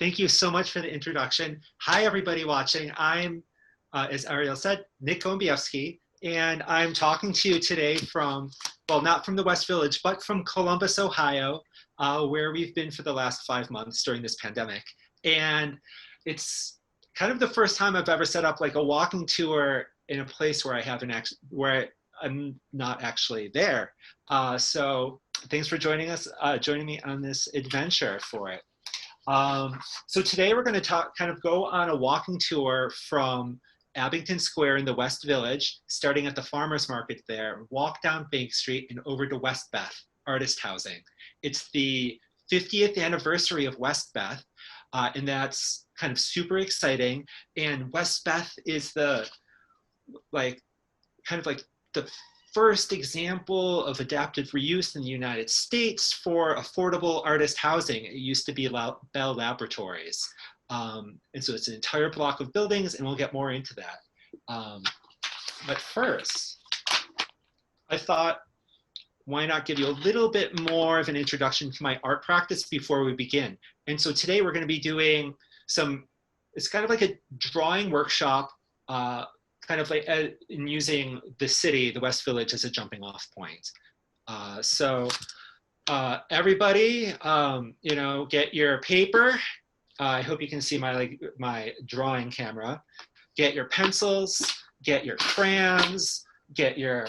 Thank you so much for the introduction. Hi, everybody watching. I'm, as Ariel said, Nick Golebiewski, and I'm talking to you today from, well, not from the West Village, but from Columbus, Ohio, where we've been for the last 5 months during this pandemic. And it's kind of the first time I've ever set up like a walking tour in a place where I haven't actually, where I'm not actually there. So thanks for joining us, joining me on this adventure for it. So today we're going to kind of go on a walking tour from Abingdon Square in the West Village, starting at the farmer's market there, walk down Bank Street and over to Westbeth Artist Housing. It's the 50th anniversary of Westbeth, and that's kind of super exciting. And Westbeth is the, kind of like the first example of adaptive reuse in the United States for affordable artist housing. It used to be Bell Laboratories. And so it's an entire block of buildings, and we'll get more into that. But first, I thought, why not give you a little bit more of an introduction to my art practice before we begin. And so today we're going to be doing it's kind of like a drawing workshop, kind of like in using the city, the West Village, as a jumping off point. Everybody, get your paper. I hope you can see my drawing camera. Get your pencils, get your crayons, get your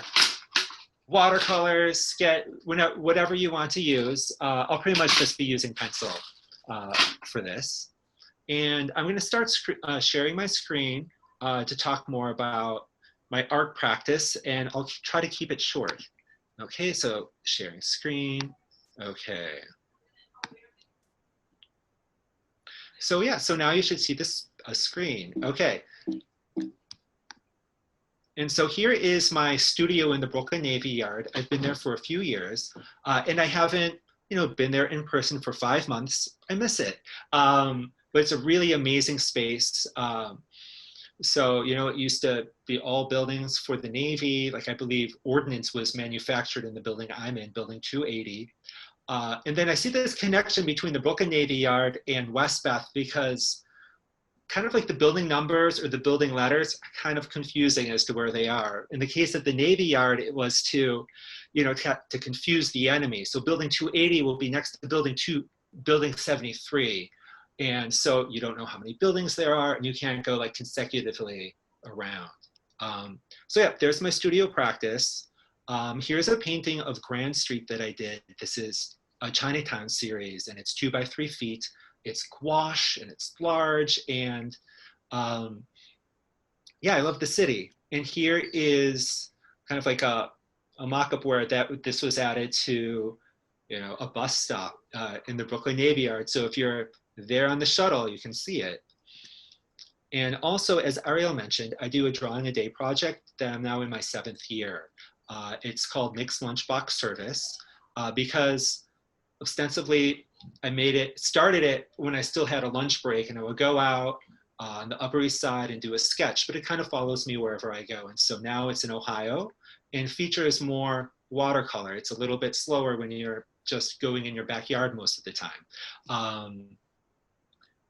watercolors, get whatever you want to use. I'll pretty much just be using pencil for this. And I'm going to start sharing my screen to talk more about my art practice, and I'll try to keep it short. Okay, so sharing screen. Okay. So yeah, so now you should see this screen. Okay. And so here is my studio in the Brooklyn Navy Yard. I've been there for a few years, and I haven't, been there in person for 5 months. I miss it, but it's a really amazing space. So, it used to be all buildings for the Navy. Like, I believe ordnance was manufactured in the building I'm in, building 280. And then I see this connection between the Brooklyn Navy Yard and Westbeth, because kind of like the building numbers or the building letters are kind of confusing as to where they are. In the case of the Navy Yard, it was to confuse the enemy. So building 280 will be next to building 73. And so you don't know how many buildings there are, and you can't go like consecutively around. So yeah, there's my studio practice. Here's a painting of Grand Street that I did. This is a Chinatown series, and it's 2 by 3 feet. It's gouache and it's large, and yeah, I love the city. And here is kind of like a mock-up where this was added to, a bus stop in the Brooklyn Navy Yard. So if you're there on the shuttle, you can see it. And also, as Ariel mentioned, I do a drawing a day project that I'm now in my 7th year. It's called Nick's Lunchbox Service, because ostensibly I started it when I still had a lunch break, and I would go out on the Upper East Side and do a sketch, but it kind of follows me wherever I go. And so now it's in Ohio, and features more watercolor. It's a little bit slower when you're just going in your backyard most of the time.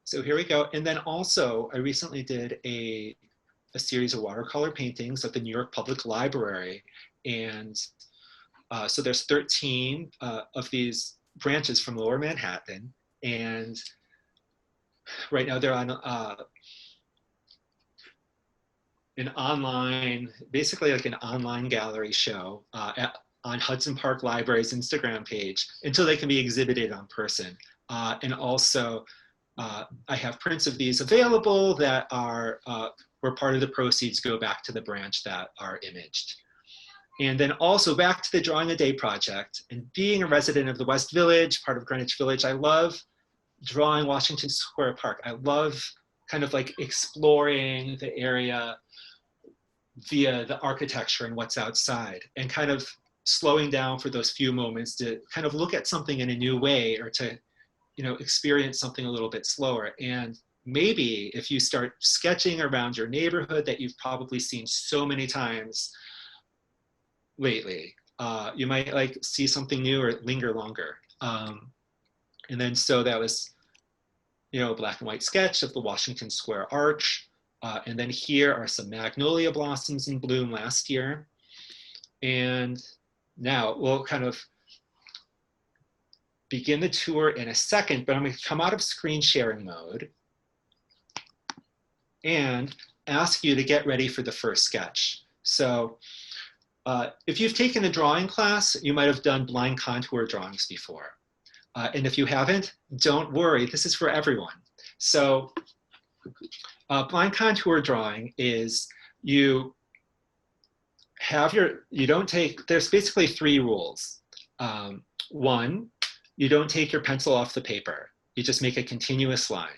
So here we go. And then also, I recently did a series of watercolor paintings at the New York Public Library. And so there's 13 of these branches from Lower Manhattan. And right now they're on basically like an online gallery show on Hudson Park Library's Instagram page until they can be exhibited on person. And also, I have prints of these available that are where part of the proceeds go back to the branch that are imaged. And then also back to the Drawing a Day project, and being a resident of the West Village, part of Greenwich Village, I love drawing Washington Square Park. I love kind of like exploring the area via the architecture and what's outside, and kind of slowing down for those few moments to kind of look at something in a new way, or to experience something a little bit slower. And maybe if you start sketching around your neighborhood that you've probably seen so many times lately, you might see something new or linger longer. And then so that was black and white sketch of the Washington Square Arch. And then here are some magnolia blossoms in bloom last year. And now we'll kind of begin the tour in a second, but I'm going to come out of screen sharing mode and ask you to get ready for the first sketch. So if you've taken a drawing class, you might have done blind contour drawings before. And if you haven't, don't worry, this is for everyone. So blind contour drawing is you don't take, there's basically 3 rules. 1, you don't take your pencil off the paper. You just make a continuous line.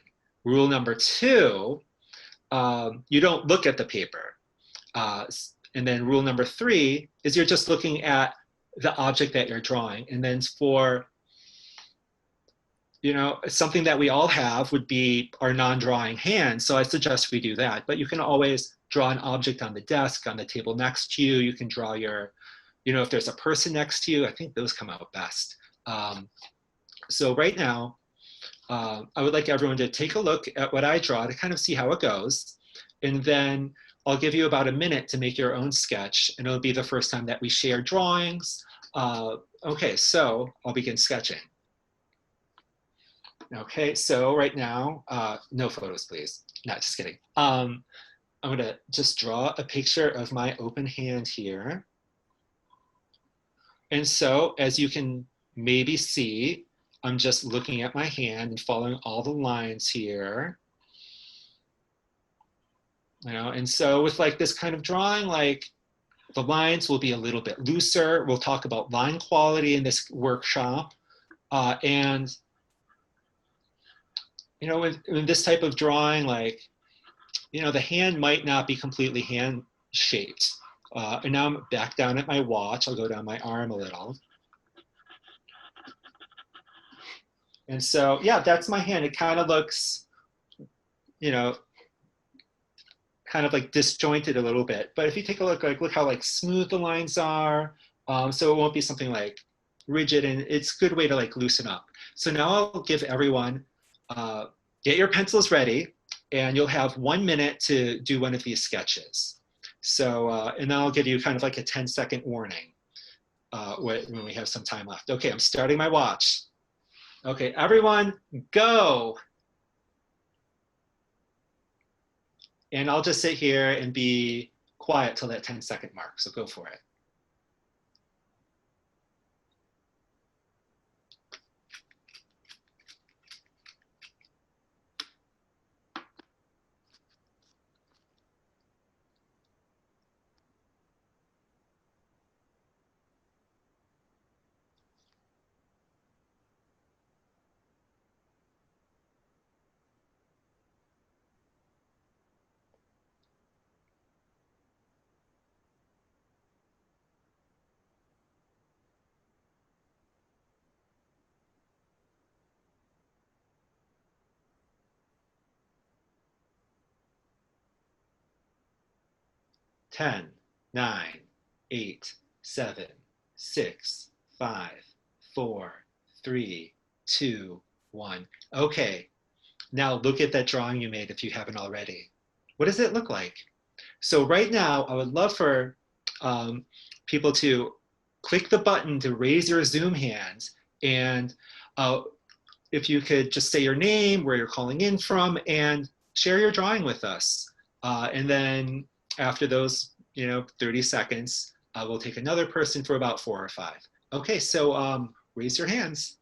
Rule number 2, you don't look at the paper. And then rule number 3 is you're just looking at the object that you're drawing. And then for, something that we all have would be our non-drawing hand. So I suggest we do that. But you can always draw an object on the desk, on the table next to you. You can draw your, if there's a person next to you, I think those come out best. So right now, I would like everyone to take a look at what I draw to kind of see how it goes. And then I'll give you about a minute to make your own sketch, and it'll be the first time that we share drawings. Okay, so I'll begin sketching. Okay, so right now, no photos, please. No, just kidding. I'm gonna just draw a picture of my open hand here. And so, as you can maybe see, I'm just looking at my hand and following all the lines here. And so with like this kind of drawing, like the lines will be a little bit looser. We'll talk about line quality in this workshop. And in this type of drawing, like, the hand might not be completely hand shaped. And now I'm back down at my watch. I'll go down my arm a little. And so, yeah, that's my hand. It kind of looks, kind of like disjointed a little bit. But if you take a look, look how like smooth the lines are. So it won't be something like rigid, and it's a good way to like loosen up. So now I'll give everyone, get your pencils ready, and you'll have 1 minute to do one of these sketches. So, and then I'll give you kind of like a 10-second warning when we have some time left. Okay, I'm starting my watch. Okay, everyone, go. And I'll just sit here and be quiet till that 10-second mark, so go for it. Ten, 9, 8, 7, 6, 5, 4, 3, 2, 1. Okay, now look at that drawing you made if you haven't already. What does it look like? So right now, I would love for people to click the button to raise your Zoom hands, and if you could just say your name, where you're calling in from, and share your drawing with us. And then after those 30 seconds, we'll take another person for about 4 or 5. Okay, so raise your hands.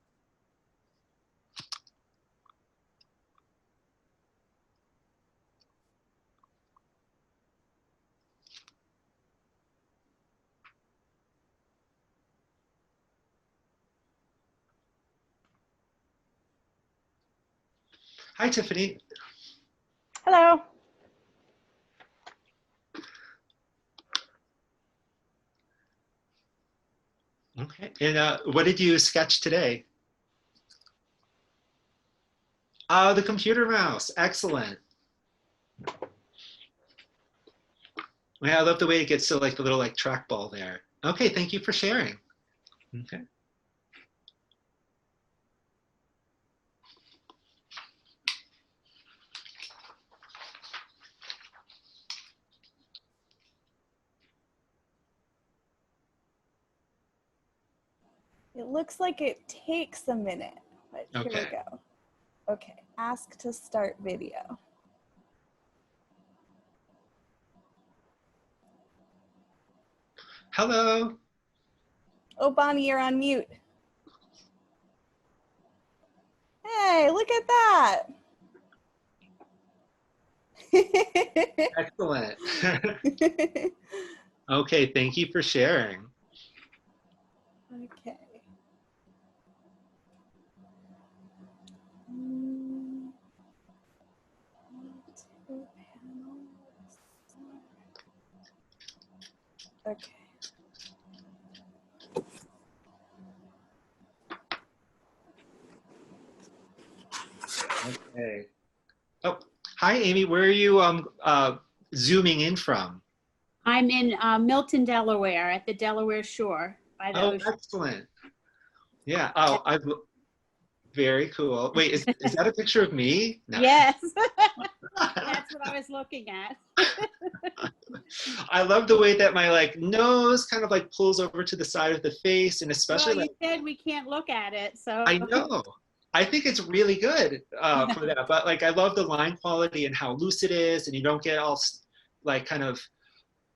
Hi, Tiffany. Hello. Okay, and what did you sketch today? The computer mouse, excellent. I love the way it gets to like the little like trackball there. Okay, thank you for sharing. Okay. It looks like it takes a minute, but here we Okay. go. Okay, ask to start video. Hello. Oh, Bonnie, you're on mute. Hey, look at that. Excellent. Okay, thank you for sharing. Okay. Okay. Okay. Oh, hi, Amy. Where are you zooming in from? I'm in Milton, Delaware, at the Delaware shore by the Oh, ocean. excellent. Yeah. Oh, very cool. Wait, is that a picture of me? No. Yes, that's what I was looking at. I love the way that my like nose kind of like pulls over to the side of the face, and especially Well, you like, said we can't look at it, so. I know. I think it's really good for that. But like, I love the line quality and how loose it is, and you don't get all like kind of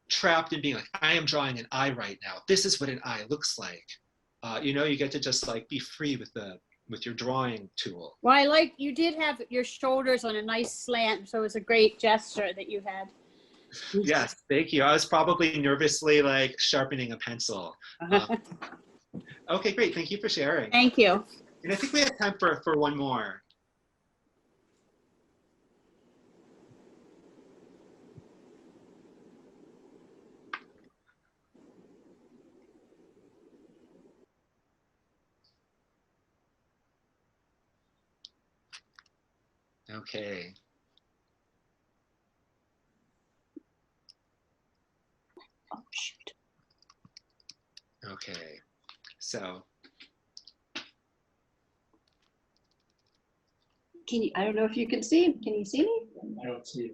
trapped in being like, I am drawing an eye right now. This is what an eye looks like. You know, you get to just like be free with your drawing tool. Well, I like, you did have your shoulders on a nice slant, so it was a great gesture that you had. Yes, thank you. I was probably nervously like sharpening a pencil. Okay, great. Thank you for sharing. Thank you. And I think we have time for one more. Okay. Oh, shoot. Okay. So. Can you, I don't know if you can see. Can you see me? I don't see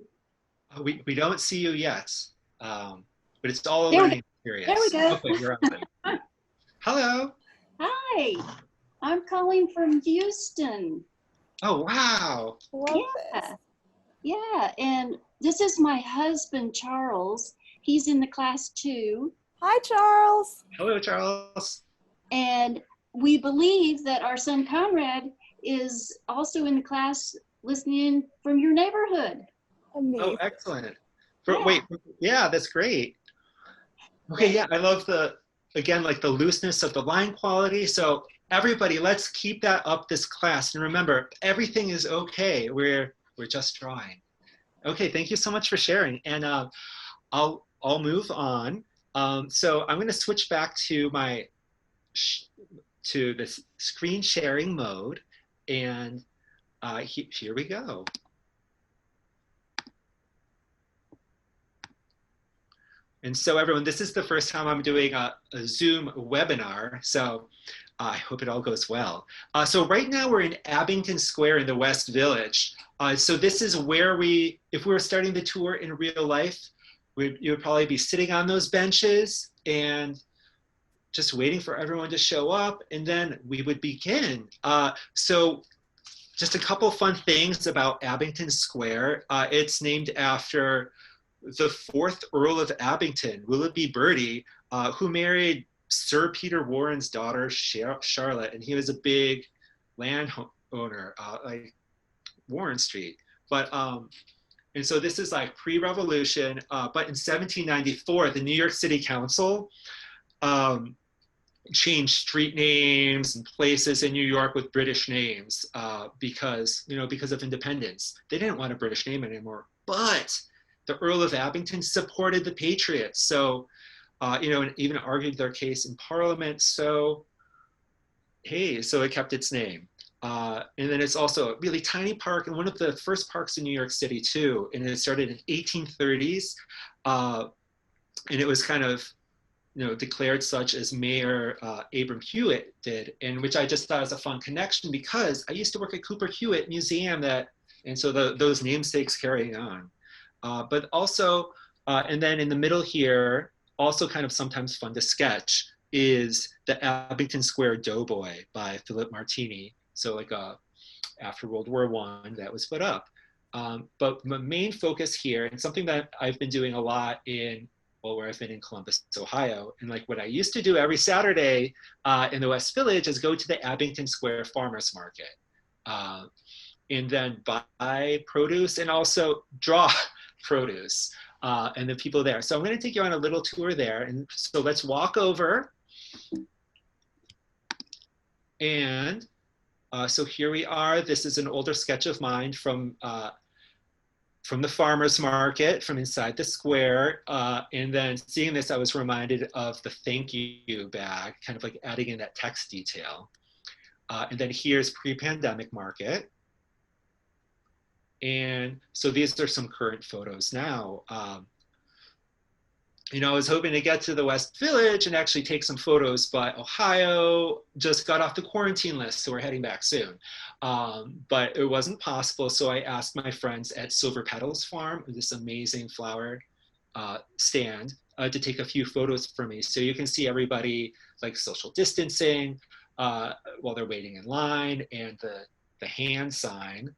it. We don't see you yet, but it's all a There we learning experience. There we go. Okay, you're on. Hello. Hi, I'm calling from Houston. Oh, wow. Love Yeah. this. Yeah, and this is my husband, Charles. He's in the class too. Hi, Charles. Hello, Charles. And we believe that our son Conrad is also in the class listening from your neighborhood. Amazing. Oh, excellent. Yeah. Wait, yeah, that's great. Okay, yeah, I love again, like the looseness of the line quality. So everybody, let's keep that up this class. And remember, everything is okay. We're just drawing. Okay, thank you so much for sharing. And I'll move on. So I'm gonna switch back to to this screen sharing mode. And here we go. And so everyone, this is the first time I'm doing a Zoom webinar, so I hope it all goes well. So right now we're in Abingdon Square in the West Village. So this is where if we were starting the tour in real life, you would probably be sitting on those benches and just waiting for everyone to show up, and then we would begin. So just a couple fun things about Abingdon Square. It's named after the 4th Earl of Abington, Willoughby Bertie, who married Sir Peter Warren's daughter, Charlotte, and he was a big landowner, like Warren Street. But and so this is like pre-revolution, but in 1794, the New York City Council changed street names and places in New York with British names because of independence. They didn't want a British name anymore, but the Earl of Abington supported the Patriots. So, and even argued their case in Parliament. So, hey, so it kept its name. And then it's also a really tiny park and one of the first parks in New York City too. And it started in 1830s. And it was kind of, declared such as Mayor Abram Hewitt did, and which I just thought was a fun connection because I used to work at Cooper Hewitt Museum and so those namesakes carrying on. But also, and then in the middle here, also kind of sometimes fun to sketch is the Abingdon Square Doughboy by Philip Martini. So like after World War I, that was put up. But my main focus here, and something that I've been doing a lot in, well, where I've been in Columbus, Ohio, and like what I used to do every Saturday in the West Village is go to the Abington Square Farmers Market. And then buy produce and also draw produce and the people there. So I'm going to take you on a little tour there. And so let's walk over. And so here we are. This is an older sketch of mine from the farmer's market, from inside the square. And then seeing this, I was reminded of the thank you bag, kind of like adding in that text detail. And then here's pre-pandemic market. And so these are some current photos now. You know, I was hoping to get to the West Village and actually take some photos, but Ohio just got off the quarantine list, so we're heading back soon. But it wasn't possible, so I asked my friends at Petals Farm, this amazing flower stand, to take a few photos for me. So you can see everybody like social distancing while they're waiting in line, and the hand sign.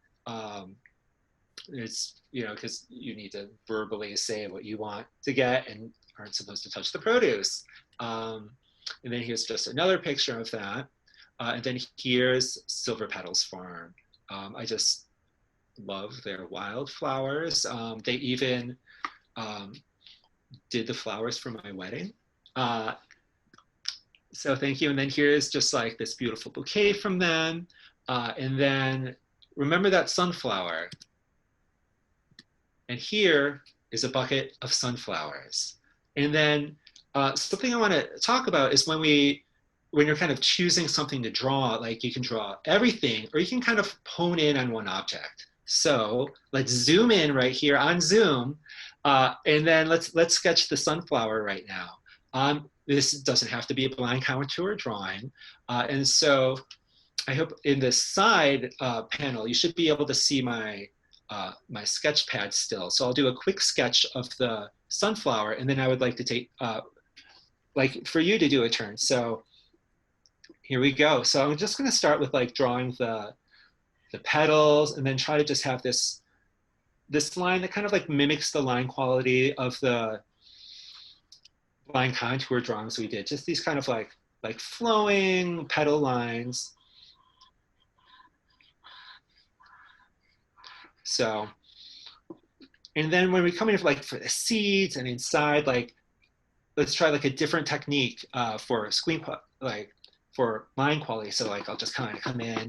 It's, you know, because you need to verbally say what you want to get and aren't supposed to touch the produce. And then here's just another picture of that. And then here's Petals Farm. I just love their wildflowers. They even did the flowers for my wedding. So thank you. And then here's just like this beautiful bouquet from them. And then remember that sunflower. And here is a bucket of sunflowers. And then something I want to talk about is when you're kind of choosing something to draw, like you can draw everything, or you can kind of hone in on one object. So let's zoom in right here on Zoom, and then let's sketch the sunflower right now. This doesn't have to be a blind contour drawing. And so I hope in this side panel, you should be able to see my sketch pad still. So I'll do a quick sketch of the sunflower, and then I would like to take, like for you to do a turn. So here we go. So I'm just gonna start with like drawing the petals, and then try to just have this line that kind of like mimics the line quality of the line contour drawings we did. Just these kind of like flowing petal lines. So, and then when we come in like for the seeds and inside, like, let's try like a different technique for screen, like for line quality. So like, I'll just kind of come in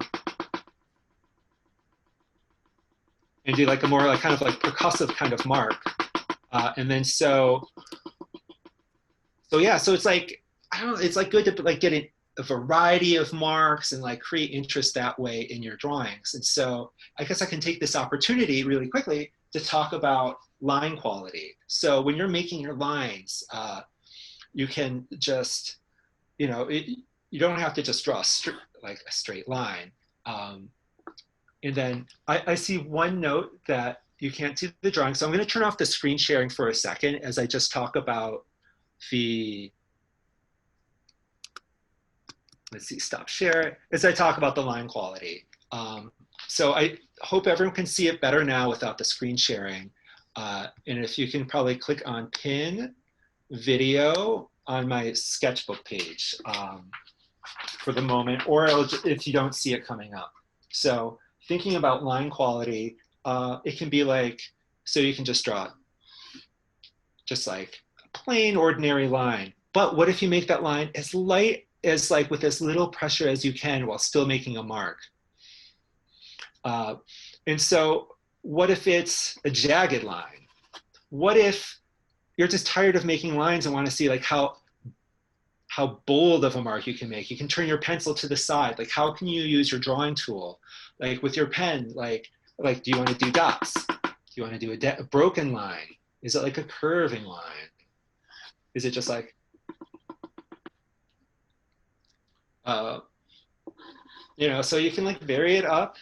and do like a more like kind of like percussive kind of mark. And then so yeah, so it's like, I don't know, it's like good to like get a variety of marks and like create interest that way in your drawings. And so I guess I can take this opportunity really quickly to talk about line quality. So when you're making your lines, you can just, you know, you don't have to just draw like a straight line. And then I see one note that you can't see the drawing. So I'm going to turn off the screen sharing for a second as I just talk about let's see, stop share, as I talk about the line quality. So I hope everyone can see it better now without the screen sharing. And if you can probably click on pin video on my sketchbook page for the moment, or if you don't see it coming up. So thinking about line quality, it can be like, so you can just draw just like a plain ordinary line. But what if you make that line as light as like with as little pressure as you can while still making a mark? And so what if it's a jagged line? What if you're just tired of making lines and want to see like how bold of a mark you can make? You can turn your pencil to the side. Like how can you use your drawing tool? Like with your pen, like do you want to do dots? Do you want to do a broken line? Is it like a curving line? Is it just like, you know, so you can like vary it up.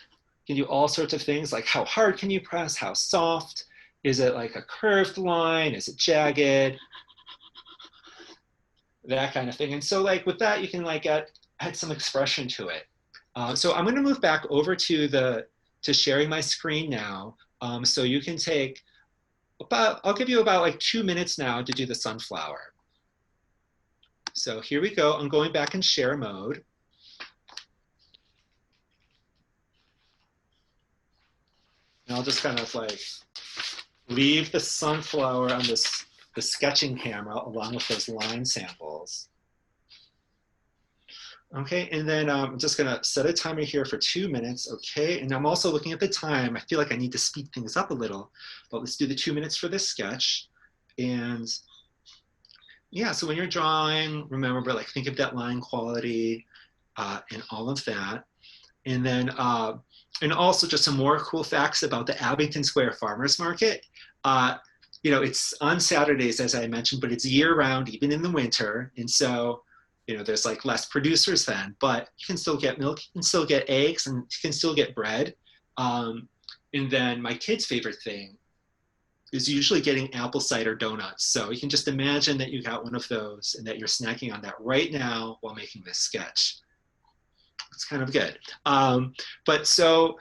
You can do all sorts of things, like how hard can you press, how soft? Is it like a curved line? Is it jagged? that kind of thing. And so like with that, you can like add some expression to it. So I'm going to move back over to sharing my screen now. So you can take I'll give you about like 2 minutes now to do the sunflower. So here we go. I'm going back in share mode. And I'll just kind of like leave the sunflower on the sketching camera along with those line samples. Okay, and then I'm just gonna set a timer here for 2 minutes, okay? And I'm also looking at the time. I feel like I need to speed things up a little, but let's do the 2 minutes for this sketch. And yeah, so when you're drawing, remember, like think of that line quality and all of that. And then, and also just some more cool facts about the Abingdon Square Farmers Market. You know, it's on Saturdays, as I mentioned, but it's year round, even in the winter. And so, you know, there's like less producers then, but you can still get milk, you can still get eggs, and you can still get bread. And then my kid's favorite thing is usually getting apple cider donuts. So you can just imagine that you got one of those and that you're snacking on that right now while making this sketch. It's kind of good. But so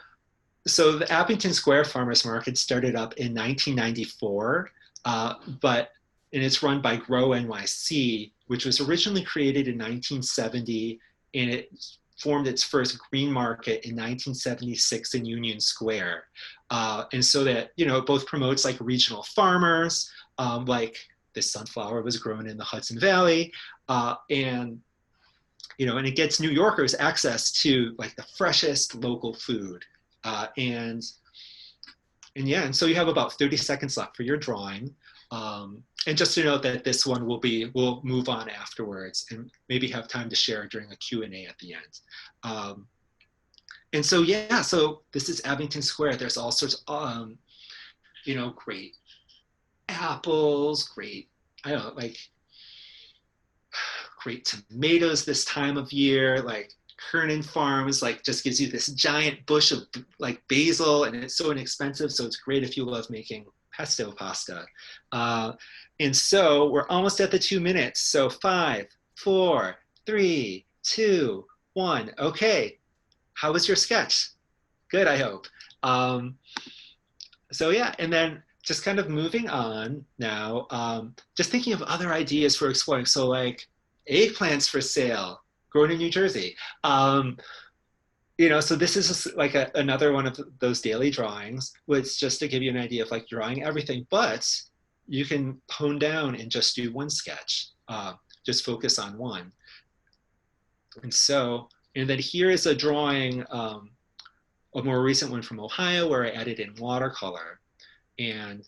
the Abington Square Farmers Market started up in 1994, and it's run by Grow NYC, which was originally created in 1970, and it formed its first green market in 1976 in Union Square. And so that, you know, it both promotes like regional farmers, like this sunflower was grown in the Hudson Valley, and you know, and it gets New Yorkers access to like the freshest local food. And yeah, and so you have about 30 seconds left for your drawing. And just to note that this one we'll move on afterwards and maybe have time to share during a Q&A at the end. And so, yeah, so this is Abington Square. There's all sorts of, you know, great apples, great, I don't know, like great tomatoes this time of year, like Kernan Farms, like just gives you this giant bush of like basil, and it's so inexpensive. So it's great if you love making pesto pasta. And so we're almost at the 2 minutes. So 5, 4, 3, 2, 1. Okay. How was your sketch? Good, I hope. So yeah, and then just kind of moving on now, just thinking of other ideas for exploring. So like eggplants for sale, grown in New Jersey. You know, so this is like another one of those daily drawings, which just to give you an idea of like drawing everything, but you can hone down and just do one sketch, just focus on one. And so, and then here is a drawing, a more recent one from Ohio where I added in watercolor. And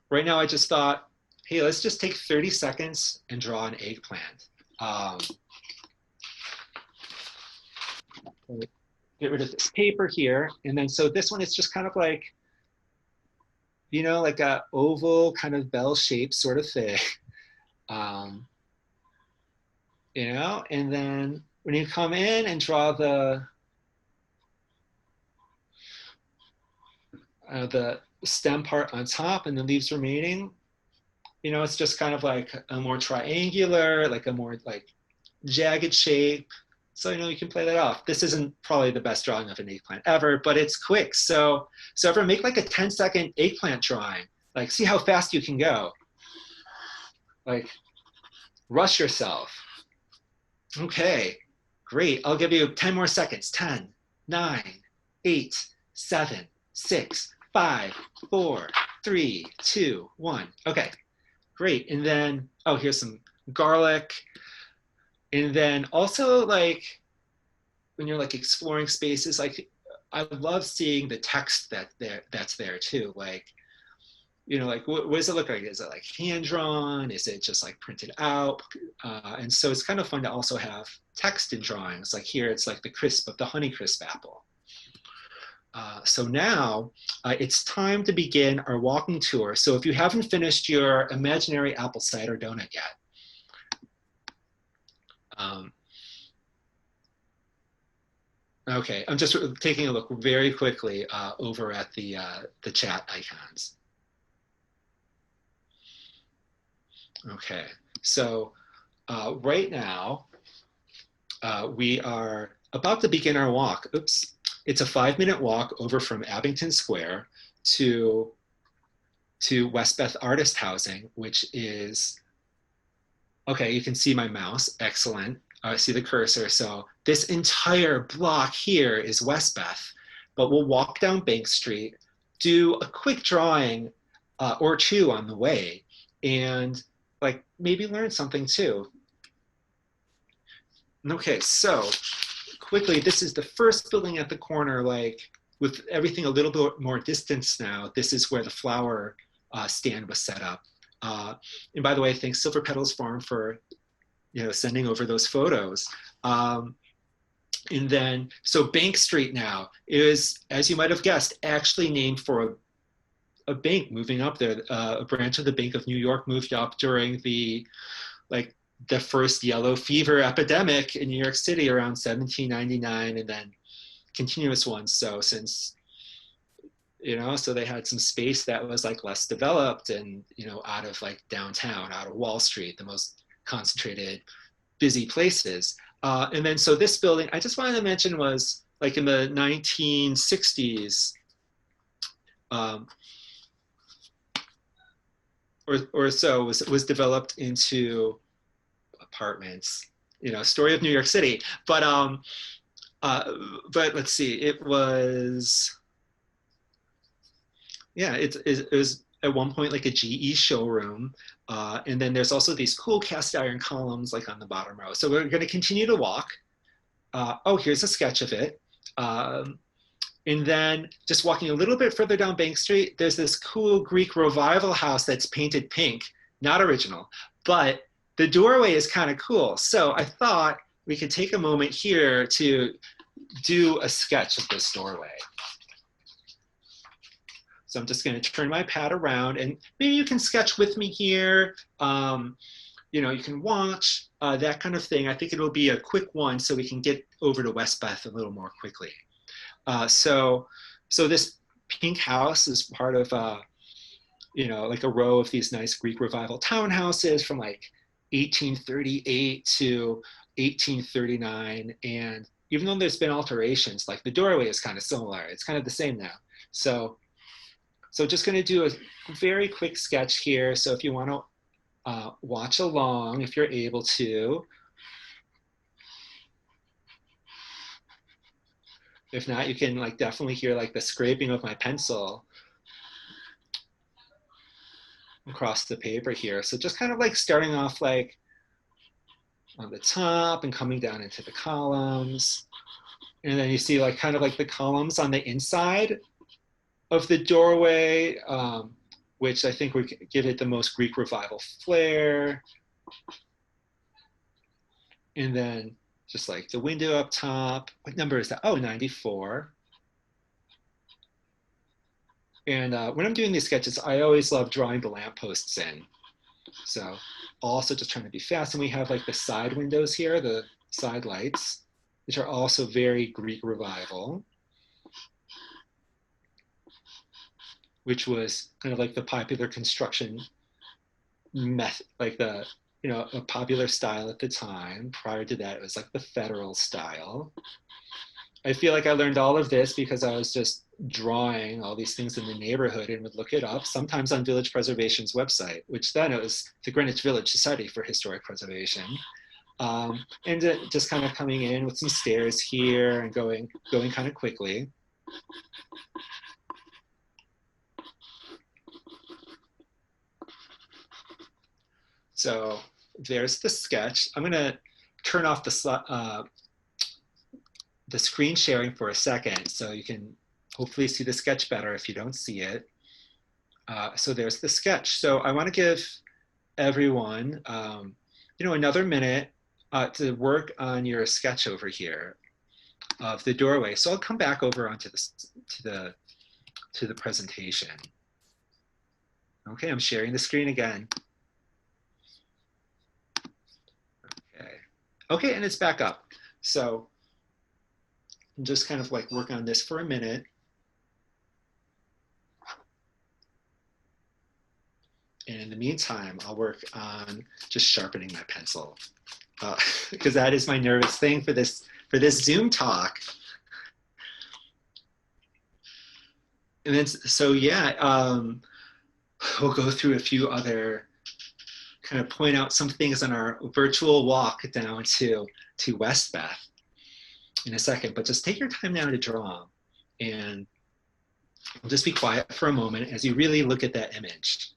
right now I just thought, hey, let's just take 30 seconds and draw an eggplant. Get rid of this paper here. And then, so this one is just kind of like, you know, like a oval kind of bell shaped sort of thing. You know, and then when you come in and draw the stem part on top and the leaves remaining, you know, it's just kind of like a more triangular, like a more like jagged shape. So, you know, you can play that off. This isn't probably the best drawing of an eggplant ever, but it's quick. So ever make like a 10-second eggplant drawing, like see how fast you can go. Like rush yourself. Okay, great. I'll give you 10 more seconds. 10, 9, 8, 7, 6, 5, 4, 3, 2, 1. Okay, great. And then, oh, here's some garlic. And then also like when you're like exploring spaces, like I love seeing the text that's there too. Like, you know, like what does it look like? Is it like hand drawn? Is it just like printed out? And so it's kind of fun to also have text in drawings. Like here, it's like the crisp of the Honeycrisp apple. So now it's time to begin our walking tour. So if you haven't finished your imaginary apple cider donut yet, okay, I'm just taking a look very quickly over at the chat icons. Okay, so right now, we are about to begin our walk. Oops. It's a 5-minute walk over from Abingdon Square to Westbeth Artist Housing, which is, okay, you can see my mouse, excellent. See the cursor. So this entire block here is Westbeth, but we'll walk down Bank Street, do a quick drawing or two on the way, and like maybe learn something too. Okay, so quickly, this is the first building at the corner, like with everything a little bit more distance now. This is where the flower stand was set up. And by the way, thanks Silver Petals Farm for sending over those photos. And then, so Bank Street now is, as you might have guessed, actually named for a bank moving up there. A branch of the Bank of New York moved up during the first yellow fever epidemic in New York City around 1799, and then continuous ones. So since, so they had some space that was like less developed and, out of like downtown, out of Wall Street, the most concentrated, busy places. And then, so this building, I just wanted to mention, was like in the 1960s, or so, was developed into apartments, story of New York City. But let's see, it was, yeah, it was at one point like a GE showroom. And then there's also these cool cast iron columns like on the bottom row. So we're going to continue to walk. Oh, here's a sketch of it. And then just walking a little bit further down Bank Street, there's this cool Greek revival house that's painted pink, not original, but the doorway is kind of cool. So I thought we could take a moment here to do a sketch of this doorway. So I'm just going to turn my pad around, and maybe you can sketch with me here. You can watch, that kind of thing. I think it'll be a quick one so we can get over to Westbeth a little more quickly. So this pink house is part of, like a row of these nice Greek revival townhouses from like 1838 to 1839. And even though there's been alterations, like the doorway is kind of similar. It's kind of the same now. So just going to do a very quick sketch here. So if you want to watch along, if you're able to. If not, you can like definitely hear like the scraping of my pencil across the paper here. So just kind of like starting off like on the top and coming down into the columns. And then you see like kind of like the columns on the inside of the doorway, which I think would give it the most Greek revival flair. And then just like the window up top. What number is that? Oh, 94. And when I'm doing these sketches, I always love drawing the lampposts in. So also just trying to be fast. And we have like the side windows here, the side lights, which are also very Greek revival, which was kind of like the popular construction method, like the, a popular style at the time. Prior to that, it was like the federal style. I feel like I learned all of this because I was just drawing all these things in the neighborhood and would look it up, sometimes on Village Preservation's website, which then it was the Greenwich Village Society for Historic Preservation. And just kind of coming in with some stairs here and going kind of quickly. So there's the sketch. I'm gonna turn off the screen sharing for a second so you can hopefully see the sketch better if you don't see it. So there's the sketch. So I wanna give everyone another minute to work on your sketch over here of the doorway. So I'll come back over onto the presentation. Okay, I'm sharing the screen again. Okay, and it's back up. So I'm just kind of like work on this for a minute. And in the meantime, I'll work on just sharpening my pencil because that is my nervous thing for this Zoom talk. And then, so yeah, we'll go through a few other, kind of point out some things on our virtual walk down to Westbeth in a second, but just take your time now to draw. And we'll just be quiet for a moment as you really look at that image.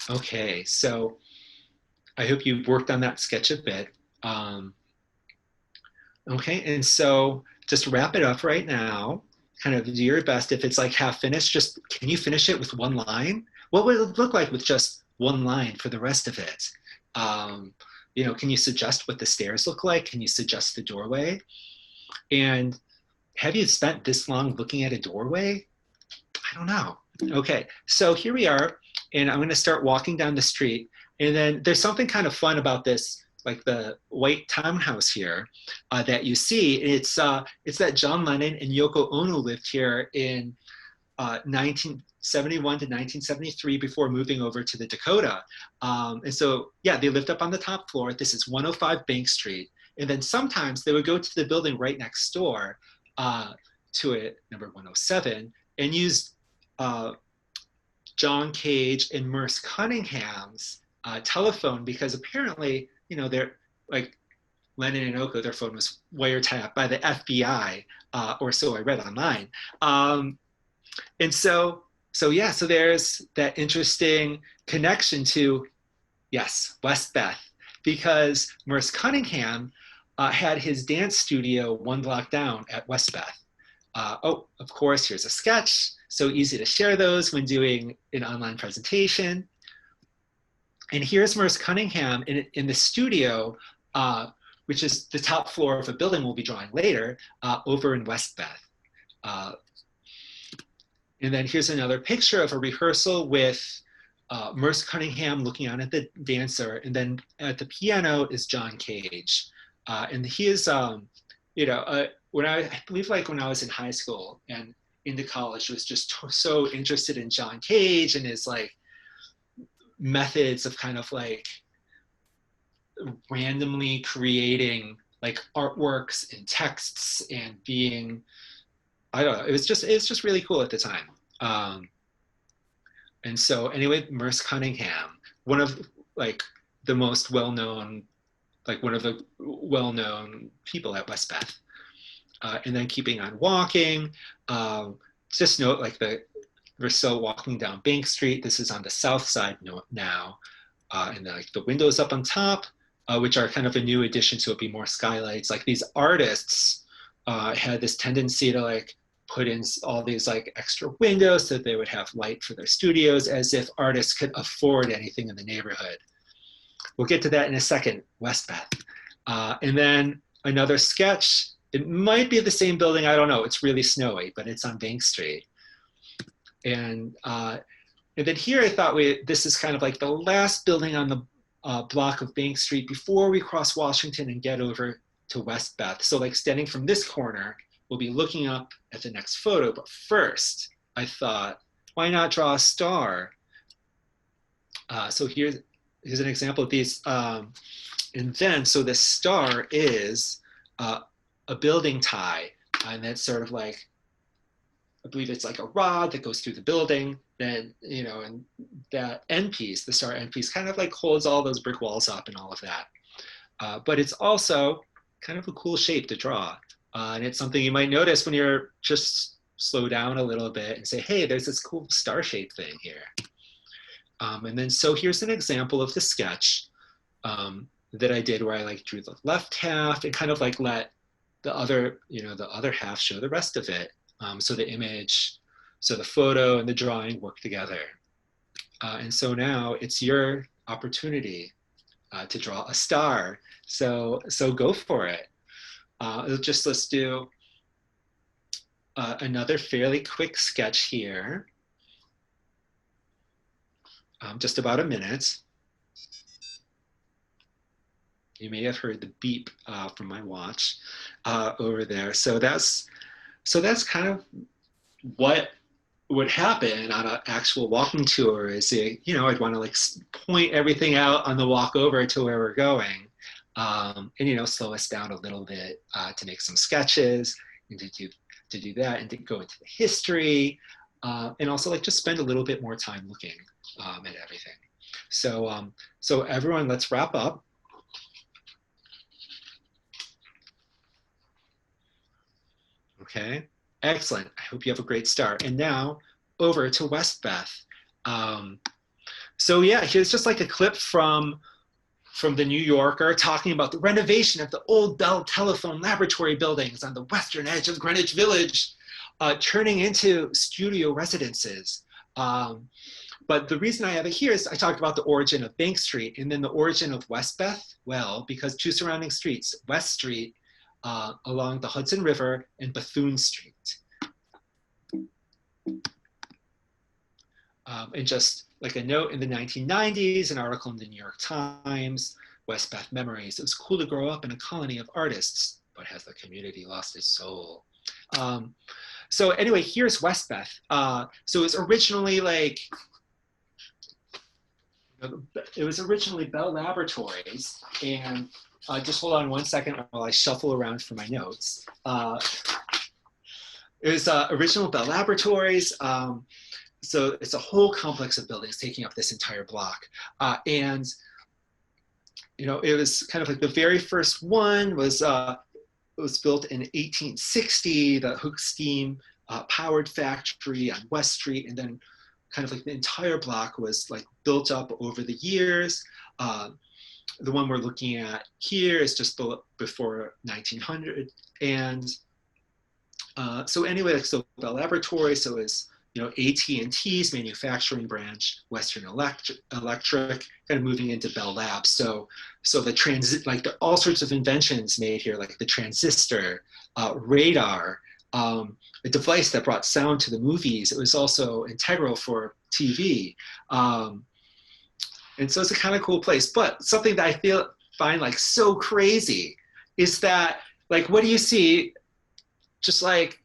Okay, so I hope you worked on that sketch a bit. Okay, and so just wrap it up right now. Kind of do your best. If it's like half finished, just can you finish it with one line? What would it look like with just one line for the rest of it? You know, can you suggest what the stairs look like? Can you suggest the doorway? And have you spent this long looking at a doorway? I don't know. Okay, so here we are, and I'm gonna start walking down the street. And then there's something kind of fun about this, like the white townhouse here that you see. It's that John Lennon and Yoko Ono lived here in 1971 to 1973 before moving over to the Dakota. And so, yeah, they lived up on the top floor. This is 105 Bank Street. And then sometimes they would go to the building right next door to it, number 107, and use John Cage and Merce Cunningham's telephone, because apparently, you know, they're like Lennon and Oko, their phone was wiretapped by the FBI, or so I read online. And so yeah, so there's that interesting connection to, yes, Westbeth, because Merce Cunningham had his dance studio one block down at Westbeth. Oh, of course, here's a sketch. So easy to share those when doing an online presentation. And here's Merce Cunningham in the studio, which is the top floor of a building we'll be drawing later, over in Westbeth. And then here's another picture of a rehearsal with Merce Cunningham looking on at the dancer, and then at the piano is John Cage. And he is, you know, when I believe like when I was in high school and into college, was just so interested in John Cage and his like methods of kind of like randomly creating like artworks and texts and being, I don't know, it was just really cool at the time. And so anyway, Merce Cunningham, one of like the most well-known, like one of the well-known people at Westbeth. And then keeping on walking, just note like we're still walking down Bank Street. This is on the south side now. And like the windows up on top, which are kind of a new addition, so it'd be more skylights. Like these artists had this tendency to like put in all these like extra windows so that they would have light for their studios, as if artists could afford anything in the neighborhood. We'll get to that in a second, Westbeth. And then another sketch. It might be the same building, I don't know. It's really snowy, but it's on Bank Street. And then here I thought this is kind of like the last building on the block of Bank Street before we cross Washington and get over to Westbeth. So like standing from this corner, we'll be looking up at the next photo. But first, I thought, why not draw a star? So here's an example of these. And then, so this star is a building tie, and that's sort of like, I believe it's like a rod that goes through the building. Then, you know, and that end piece, the star end piece, kind of like holds all those brick walls up and all of that. But it's also kind of a cool shape to draw. And it's something you might notice when you're just slow down a little bit and say, hey, there's this cool star shape thing here. And then, so here's an example of the sketch that I did where I like drew the left half and kind of like let the other, you know, the other half show the rest of it. So the image, so the photo and the drawing work together. And so now it's your opportunity to draw a star. So go for it. Let's do another fairly quick sketch here. Just about a minute. You may have heard the beep from my watch over there. So that's kind of what would happen on an actual walking tour. Is I'd want to like point everything out on the walk over to where we're going, and slow us down a little bit to make some sketches and to do that and to go into the history, and also like just spend a little bit more time looking at everything. So everyone, let's wrap up. Okay, excellent. I hope you have a great start. And now over to Westbeth. So yeah, here's just like a clip from the New Yorker talking about the renovation of the old Bell Telephone Laboratory buildings on the western edge of Greenwich Village, turning into studio residences. But the reason I have it here is I talked about the origin of Bank Street and then the origin of Westbeth. Well, because two surrounding streets, West Street, along the Hudson River, and Bethune Street. And just like a note, in the 1990s, an article in the New York Times, Westbeth Memories. It was cool to grow up in a colony of artists, but has the community lost its soul? So anyway, here's Westbeth. So it was originally like, it was originally Bell Laboratories, and just hold on one second while I shuffle around for my notes. It was original Bell Laboratories. So it's a whole complex of buildings taking up this entire block. And it was kind of like the very first one was built in 1860, the Hook Steam powered factory on West Street, and then kind of like the entire block was like built up over the years. The one we're looking at here is just before 1900. And so anyway, like, so Bell Laboratories, so is AT&T's manufacturing branch, Western Electric, kind of moving into Bell Labs. So the like all sorts of inventions made here, like the transistor, radar, a device that brought sound to the movies. It was also integral for TV. And so it's a kind of cool place. But something that I find like so crazy is that, like, what do you see just like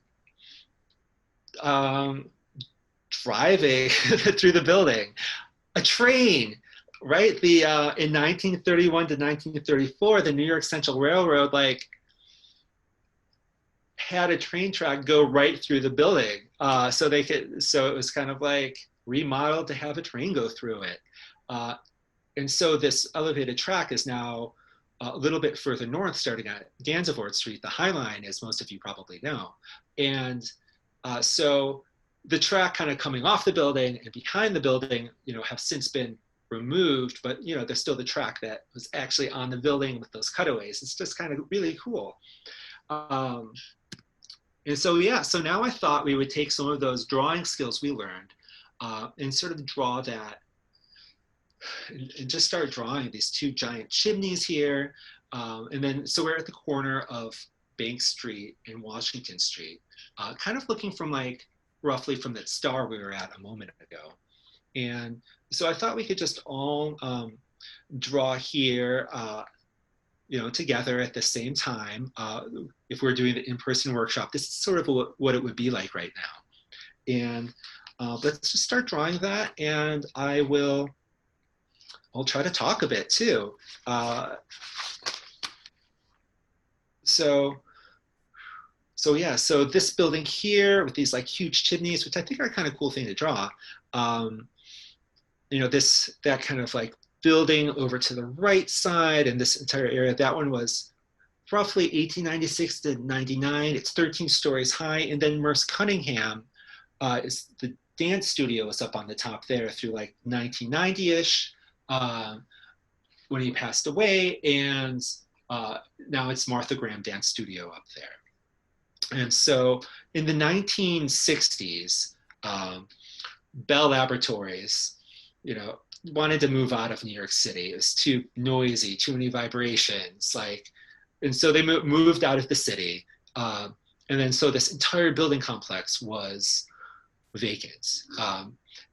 driving through the building? A train, right? In 1931 to 1934, the New York Central Railroad like had a train track go right through the building. So it was kind of like remodeled to have a train go through it. And so this elevated track is now a little bit further north, starting at Gansevoort Street, the High Line, as most of you probably know. And so the track kind of coming off the building and behind the building, have since been removed, but there's still the track that was actually on the building with those cutaways. It's just kind of really cool. And so, yeah, so now I thought we would take some of those drawing skills we learned and sort of draw that and just start drawing these two giant chimneys here. And then, so we're at the corner of Bank Street and Washington Street, kind of looking from like, roughly from that star we were at a moment ago. And so I thought we could just all draw here, together at the same time. If we're doing the in-person workshop, this is sort of what it would be like right now. And let's just start drawing that, and I'll try to talk a bit too. So yeah, so this building here with these like huge chimneys, which I think are kind of cool thing to draw. That kind of like building over to the right side, and this entire area, that one was roughly 1896 to 99. It's 13 stories high. And then Merce Cunningham, is the dance studio is up on the top there through like 1990-ish, when he passed away. And now it's Martha Graham Dance Studio up there. And so in the 1960s, Bell Laboratories, wanted to move out of New York City. It was too noisy, too many vibrations, and so they moved out of the city. And then so this entire building complex was vacant.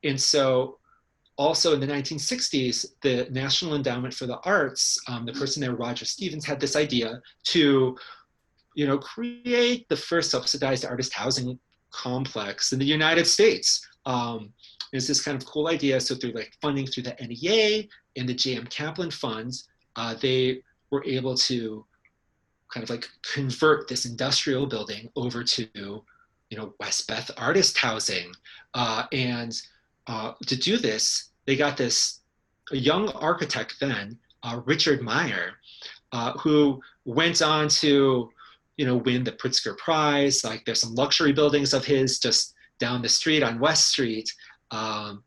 And so also in the 1960s, the National Endowment for the Arts, the person there, Roger Stevens, had this idea to, create the first subsidized artist housing complex in the United States. It's this kind of cool idea. So through like funding through the NEA and the J.M. Kaplan funds, they were able to kind of like convert this industrial building over to, Westbeth artist housing. And to do this, they got a young architect then, Richard Meyer, who went on to, win the Pritzker Prize. Like there's some luxury buildings of his just down the street on West Street. And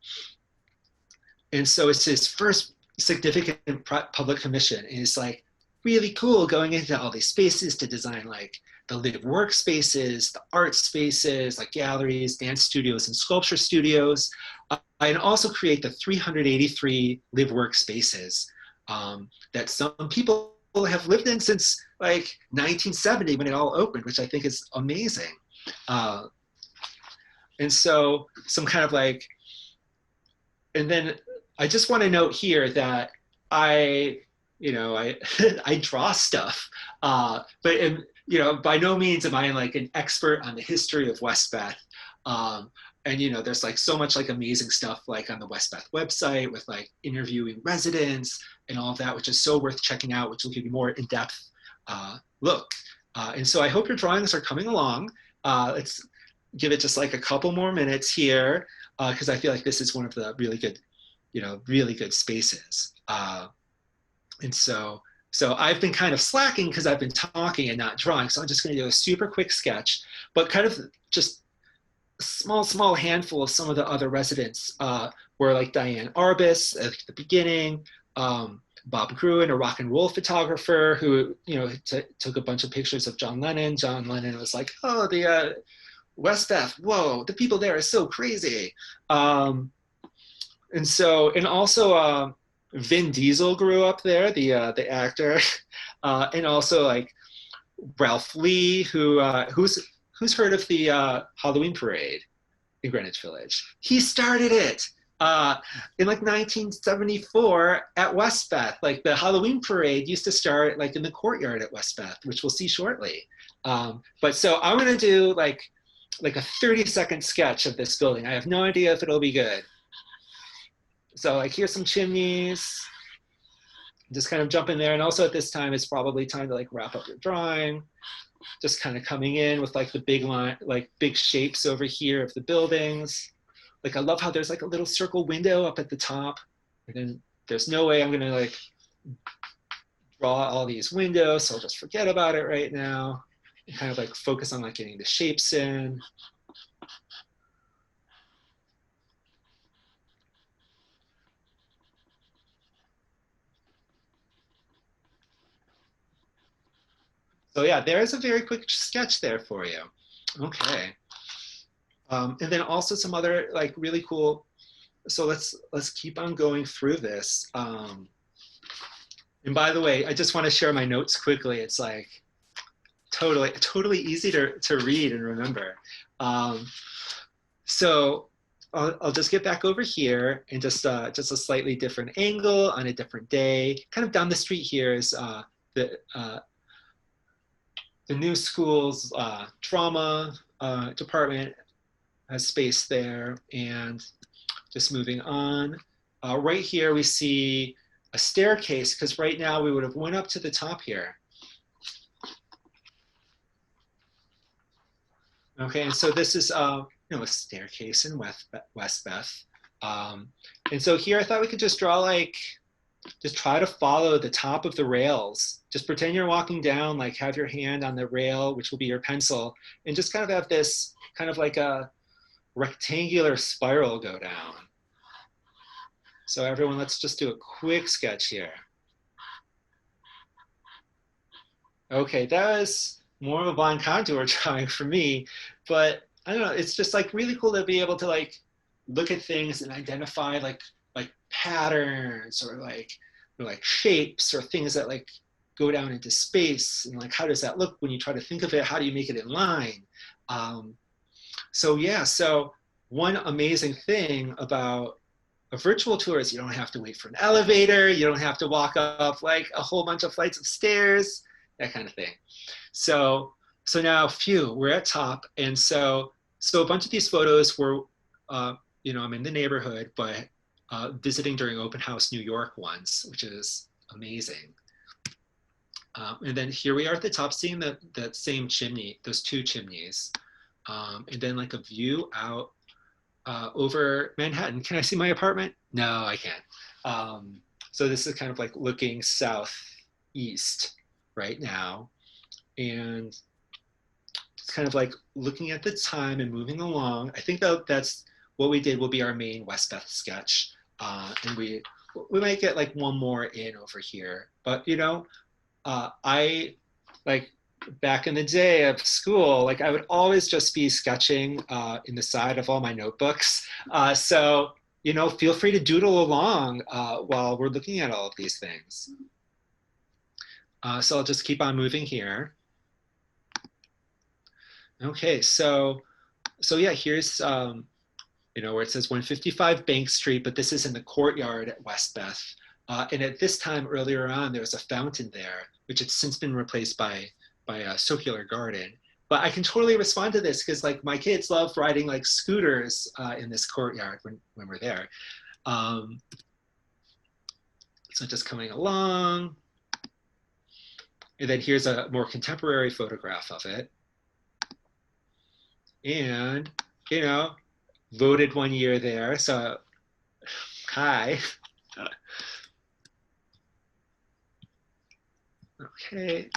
so it's his first significant public commission. And it's like really cool going into all these spaces to design like the live work spaces, the art spaces, like galleries, dance studios, and sculpture studios, and also create the 383 live work spaces that some people have lived in since like 1970 when it all opened, which I think is amazing. And so some kind of like, and then I just want to note here that I draw stuff, but by no means am I like an expert on the history of Westbeth. And there's like so much like amazing stuff like on the Westbeth website with like interviewing residents and all of that, which is so worth checking out, which will give you more in-depth look. And so I hope your drawings are coming along. Let's give it just like a couple more minutes here, because I feel like this is one of the really good spaces. And so I've been kind of slacking because I've been talking and not drawing. So I'm just going to do a super quick sketch, but kind of just a small handful of some of the other residents were like Diane Arbus at the beginning, Bob Gruen, a rock and roll photographer who, took a bunch of pictures of John Lennon. John Lennon was like, oh, the Westbeth, whoa, the people there are so crazy. And also Vin Diesel grew up there, the actor, and also like Ralph Lee, who's heard of the Halloween parade in Greenwich Village. He started it in like 1974 at Westbeth. Like the Halloween parade used to start like in the courtyard at Westbeth, which we'll see shortly. But so I'm gonna do like a 30-second sketch of this building. I have no idea if it'll be good. So like here's some chimneys, just kind of jump in there. And also at this time, it's probably time to like wrap up your drawing. Just kind of coming in with like the big line, like big shapes over here of the buildings. Like I love how there's like a little circle window up at the top. And then there's no way I'm gonna like draw all these windows. So I'll just forget about it right now. And kind of like focus on like getting the shapes in. So yeah, there's a very quick sketch there for you. Okay. And then also some other like really cool, so let's keep on going through this. And by the way, I just want to share my notes quickly. It's like totally easy to read and remember. So I'll just get back over here and just a slightly different angle on a different day. Kind of down the street here is the new school's drama department has space there. And just moving on, right here we see a staircase, because right now we would have went up to the top here. Okay, and so this is a staircase in Westbeth. And so here I thought we could just draw like, just try to follow the top of the rails. Just pretend you're walking down, like have your hand on the rail, which will be your pencil, and just kind of have this kind of like a rectangular spiral go down. So everyone, let's just do a quick sketch here. Okay, that was more of a blind contour drawing for me, but I don't know, it's just like really cool to be able to like look at things and identify like patterns or like shapes or things that like go down into space, and like, how does that look when you try to think of it? How do you make it in line? So yeah, so one amazing thing about a virtual tour is you don't have to wait for an elevator, you don't have to walk up like a whole bunch of flights of stairs, that kind of thing. So now, phew, we're at top, and so a bunch of these photos were, you know, I'm in the neighborhood, but visiting during Open House New York once, which is amazing. And then here we are at the top, seeing that same chimney, those two chimneys, and then like a view out over Manhattan. Can I see my apartment? No, I can't. So this is kind of like looking southeast right now, and it's kind of like looking at the time and moving along. I think that's what we did will be our main Westbeth sketch, and we might get like one more in over here. But you know, I like back in the day of school, like I would always just be sketching in the side of all my notebooks. So, you know, feel free to doodle along while we're looking at all of these things. So I'll just keep on moving here. Okay, so yeah, here's, you know, where it says 155 Bank Street, but this is in the courtyard at Westbeth. And at this time earlier on, there was a fountain there, which had since been replaced by a circular garden. But I can totally respond to this because like my kids love riding like scooters in this courtyard when we're there. So just coming along. And then here's a more contemporary photograph of it. And, you know, voted one year there. So, hi. Okay.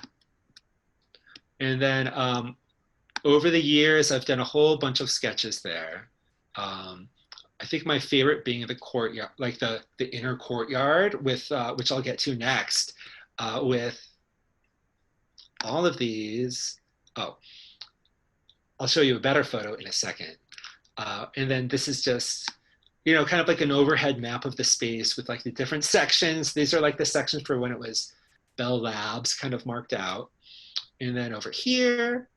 And then over the years, I've done a whole bunch of sketches there. I think my favorite being the courtyard, like the inner courtyard with, which I'll get to next, with all of these. Oh, I'll show you a better photo in a second. And then this is just, you know, kind of like an overhead map of the space with like the different sections. These are like the sections for when it was Bell Labs kind of marked out. And then over here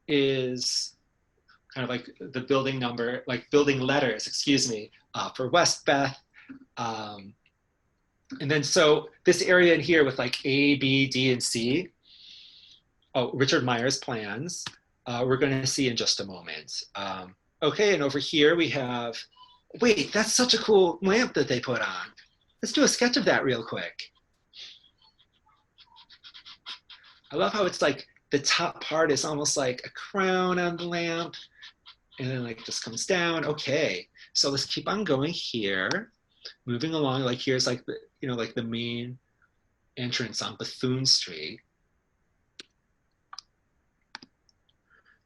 is kind of like the building number, like building letters, excuse me, for Westbeth. And then so this area in here with like A, B, D, and C, oh, Richard Meyer's plans, we're gonna see in just a moment. Okay, and over here we have, wait, that's such a cool lamp that they put on. Let's do a sketch of that real quick. I love how it's like the top part is almost like a crown on the lamp and then like just comes down. Okay, so let's keep on going here, moving along. Like here's like the, you know, like the main entrance on Bethune Street.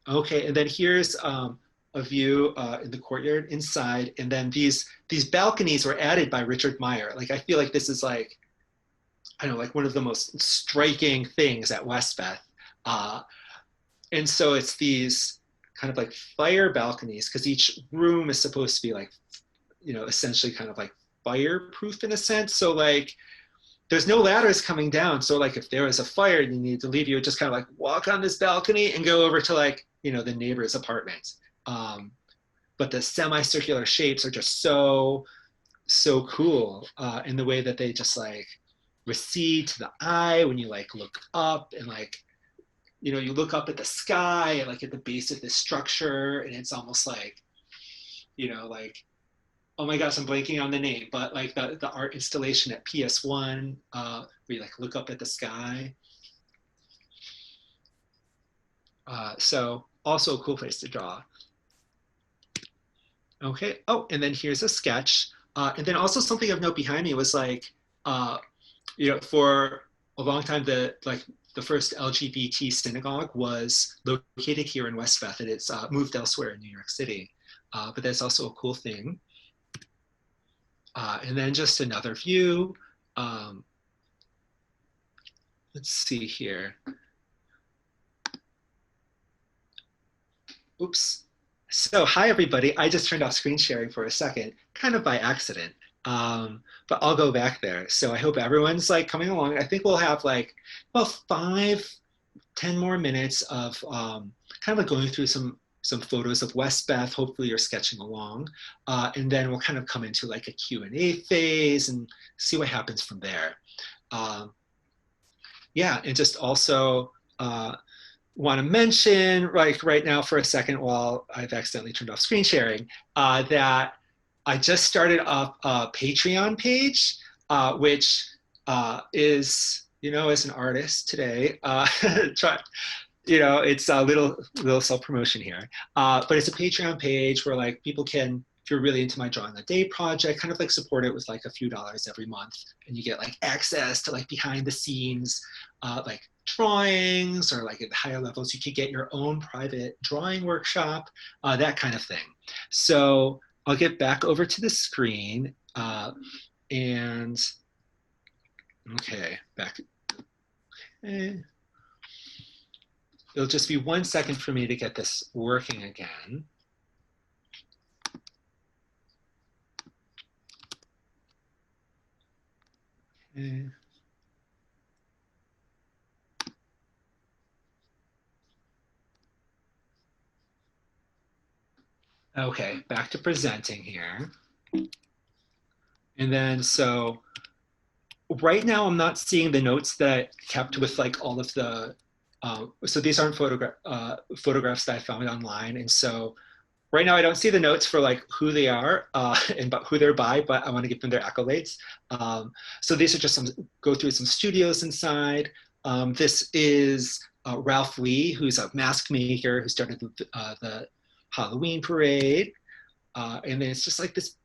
Okay, and then here's a view in the courtyard inside, and then these balconies were added by Richard Meyer. Like I feel like this is like, I don't know, like one of the most striking things at Westbeth. And so it's these kind of like fire balconies because each room is supposed to be like, you know, essentially kind of like fireproof in a sense. So like there's no ladders coming down. So like if there was a fire and you need to leave, you would just kind of like walk on this balcony and go over to like, you know, the neighbor's apartment. But the semicircular shapes are just so cool in the way that they just like recede to the eye when you like look up, and like, you know, you look up at the sky and like at the base of this structure, and it's almost like, you know, like, oh my gosh, I'm blanking on the name, but like the art installation at PS1 where you like look up at the sky. So also a cool place to draw. Okay, oh, and then here's a sketch. And then also something of note behind me was like, you know, for a long time, the first LGBT synagogue was located here in Westbeth, and it's moved elsewhere in New York City. But that's also a cool thing. And then just another view. Let's see here. Oops. So hi, everybody. I just turned off screen sharing for a second, kind of by accident. But I'll go back there. So I hope everyone's like coming along. I think we'll have like, well, 5-10 more minutes of kind of like going through some photos of Westbeth. Hopefully you're sketching along. And then we'll kind of come into like a Q&A phase and see what happens from there. Yeah, and just also want to mention right now for a second while I've accidentally turned off screen sharing, that I just started up a Patreon page, which is, as an artist today, it's a little self-promotion here, but it's a Patreon page where like people can, if you're really into my drawing a day project, kind of like support it with like a few dollars every month, and you get like access to like behind the scenes, like drawings, or like at higher levels, you could get your own private drawing workshop, that kind of thing. So I'll get back over to the screen, and okay, back. Okay. It'll just be 1 second for me to get this working again. Okay. Okay, back to presenting here. And then, so right now I'm not seeing the notes that I kept with like all of the, so these aren't photographs that I found online. And so right now I don't see the notes for like who they are and who they're by, but I want to give them their accolades. So these are just go through some studios inside. This is Ralph Lee, who's a mask maker who started the Halloween parade. And then it's just like this,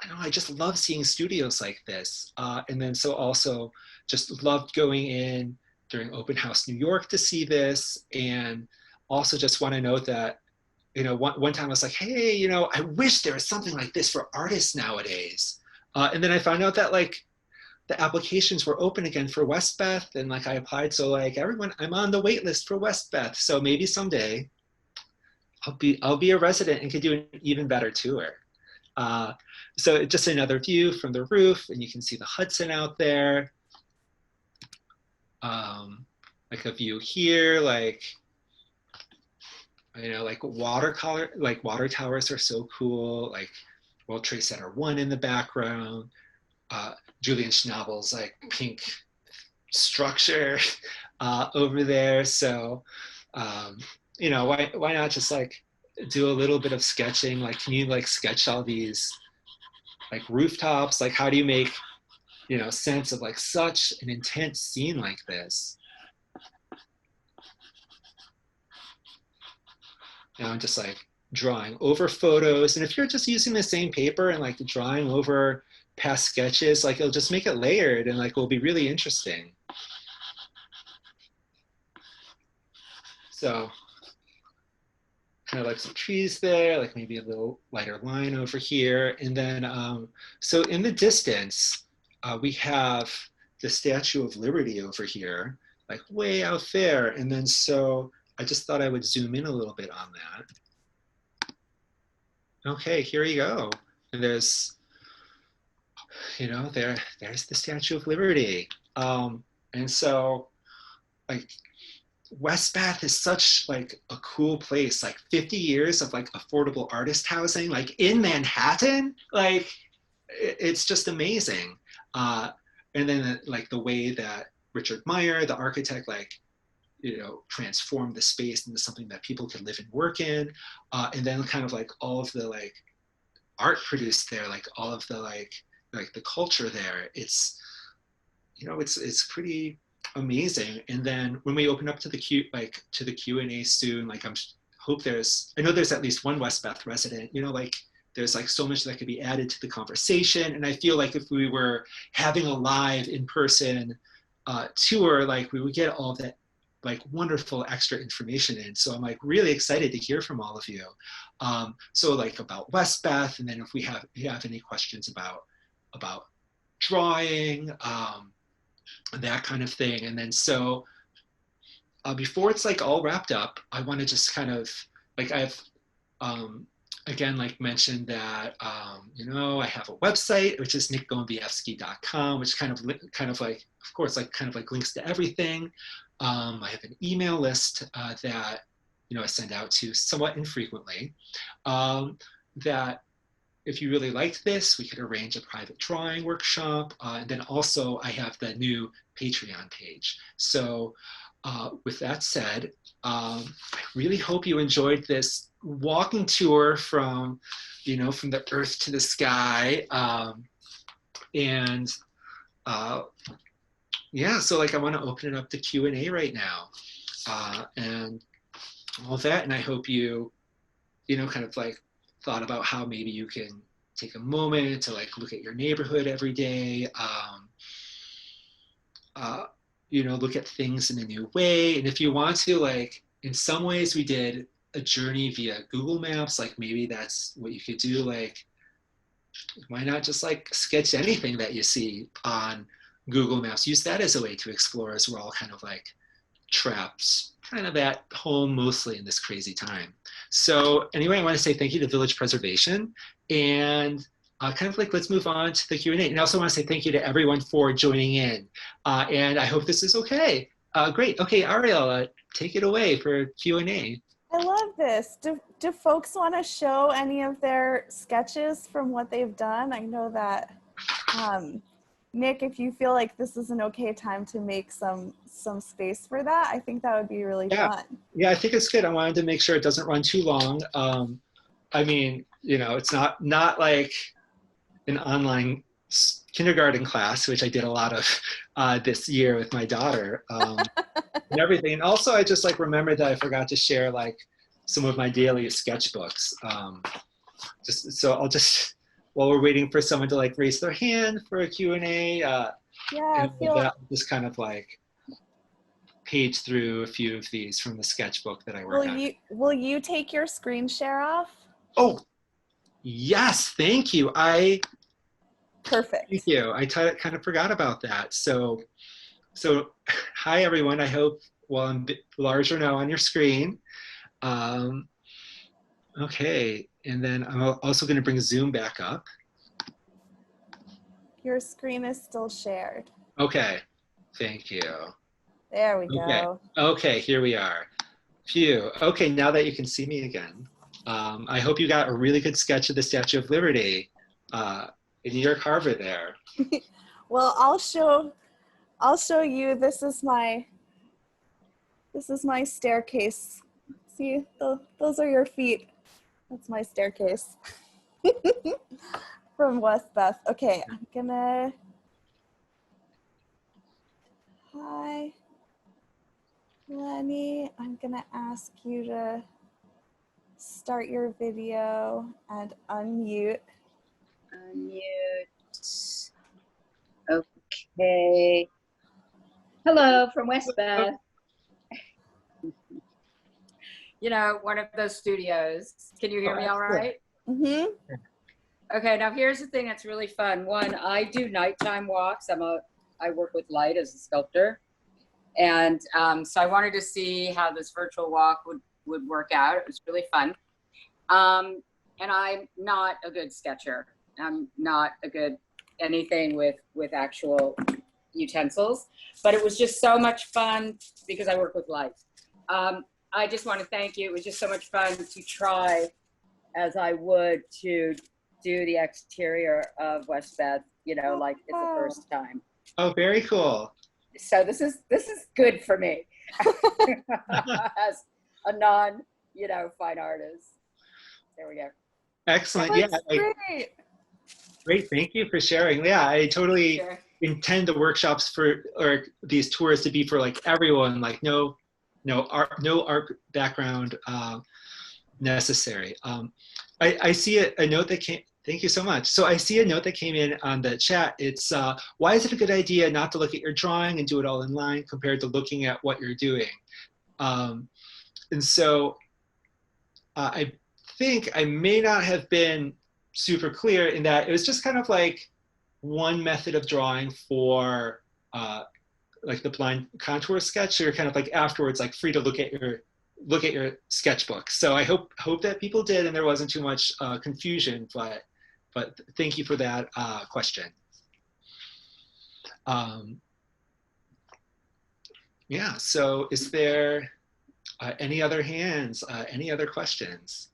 I don't know, I just love seeing studios like this. And then so also just loved going in during Open House New York to see this. And also just want to note that, one time I was like, hey, I wish there was something like this for artists nowadays. And then I found out that like the applications were open again for Westbeth, and like I applied. So like everyone, I'm on the wait list for Westbeth. So maybe someday I'll be a resident and could do an even better tour. So just another view from the roof, and you can see the Hudson out there. Like a view here, like, like watercolor, like water towers are so cool. Like World Trade Center 1 in the background. Julian Schnabel's like pink structure over there. So, why not just like do a little bit of sketching? Like, can you like sketch all these like rooftops? Like, how do you make, sense of like such an intense scene like this? I'm just like drawing over photos. And if you're just using the same paper and like drawing over past sketches, like it'll just make it layered and like it'll be really interesting. So kind of like some trees there, like maybe a little lighter line over here. And then, so in the distance, we have the Statue of Liberty over here, like way out there. And then, so I just thought I would zoom in a little bit on that. Okay, here you go. And there's, there's the Statue of Liberty. And so, like, Westbeth is such like a cool place, like 50 years of like affordable artist housing, like in Manhattan, like it's just amazing. And then like the way that Richard Meyer, the architect, like, transformed the space into something that people could live and work in. And then kind of like all of the like art produced there, like all of the like the culture there, it's, it's pretty amazing. And then when we open up to the Q&A soon, like I know there's at least one Westbeth resident, like there's like so much that could be added to the conversation. And I feel like if we were having a live in-person tour, like we would get all of that like wonderful extra information in. So I'm like really excited to hear from all of you. So like about Westbeth, and then if you have any questions about drawing, that kind of thing. And then so before it's like all wrapped up, I want to just kind of like I have again, like mentioned that, you know, I have a website, which is nickgolebiewski.com, which kind of like, of course, like kind of like links to everything. I have an email list that, you know, I send out to somewhat infrequently, that if you really liked this, we could arrange a private drawing workshop. And then also I have the new Patreon page. So with that said, I really hope you enjoyed this walking tour from, you know, from the earth to the sky. And yeah, so like I want to open it up to Q&A right now. And all that, and I hope you, you know, kind of like thought about how maybe you can take a moment to like look at your neighborhood every day, you know, look at things in a new way. And if you want to, like, in some ways we did a journey via Google Maps, like maybe that's what you could do. Like, why not just like sketch anything that you see on Google Maps? Use that as a way to explore, as we're all kind of like trapped kind of at home mostly in this crazy time. So anyway, I want to say thank you to Village Preservation, and kind of like let's move on to the Q&A. And I also want to say thank you to everyone for joining in. And I hope this is okay. Great. Okay, Ariel, take it away for Q&A. I love this. Do folks want to show any of their sketches from what they've done? I know that, Nick, if you feel like this is an okay time to make some space for that, I think that would be really fun. Yeah, I think it's good. I wanted to make sure it doesn't run too long. I mean, you know, it's not like an online kindergarten class, which I did a lot of this year with my daughter, and everything. And also I just like remembered that I forgot to share like some of my daily sketchbooks. Just so I'll just, while we're waiting for someone to like raise their hand for a Q&A, Yeah, I feel that just kind of like page through a few of these from the sketchbook that I work on. Will you take your screen share off? Oh, yes, thank you. Perfect. Thank you. I kind of forgot about that. So hi everyone. I hope, well, I'm a bit larger now on your screen. Okay, and then I'm also going to bring Zoom back up. Your screen is still shared. Okay, thank you. There we go. Okay, here we are. Phew. Okay, now that you can see me again, I hope you got a really good sketch of the Statue of Liberty in your carver there. Well, I'll show you. This is my staircase. See, those are your feet. That's my staircase from Westbeth. Okay, I'm gonna. Hi, Lenny. I'm gonna ask you to start your video and unmute. Unmute. Okay. Hello from Westbeth. You know, one of those studios. Can you hear me all right? Mm-hmm. Okay, now here's the thing that's really fun. One, I do nighttime walks. I work with light as a sculptor. And so I wanted to see how this virtual walk would work out. It was really fun. And I'm not a good sketcher. I'm not a good anything with actual utensils, but it was just so much fun because I work with light. I just want to thank you. It was just so much fun to try as I would to do the exterior of Westbeth, you know, like it's the first time. Oh, very cool. So this is good for me as a non, you know, fine artist. There we go. Excellent. That's Yeah. great. Great. Thank you for sharing. Yeah, I totally intend the workshops or these tours to be for like everyone, like no art background necessary. I see a note that came. Thank you so much. So I see a note that came in on the chat. It's why is it a good idea not to look at your drawing and do it all in line compared to looking at what you're doing? And so I think I may not have been super clear in that it was just kind of like one method of drawing for like the blind contour sketch. You're kind of like afterwards like free to look at look at your sketchbook. So I hope that people did and there wasn't too much confusion, but thank you for that question. Yeah, so is there any other hands, any other questions?